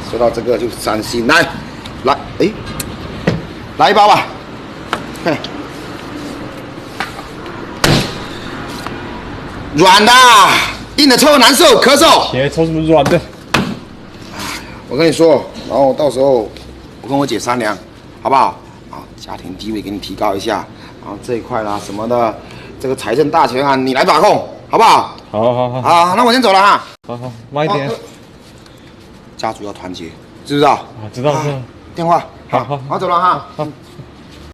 说到这个就伤心，来，哎，来一包吧，嘿，软的，硬的抽难受，咳嗽。现在抽什么软的？我跟你说，然后到时候我跟我姐商量，好不好？啊，家庭地位给你提高一下，然后这一块啦什么的，这个财政大权啊，你来把控，好不好？好。好，那我先走了哈。好，慢一点。家族要团结，知不知道？知道。电话。好，我走了哈。好。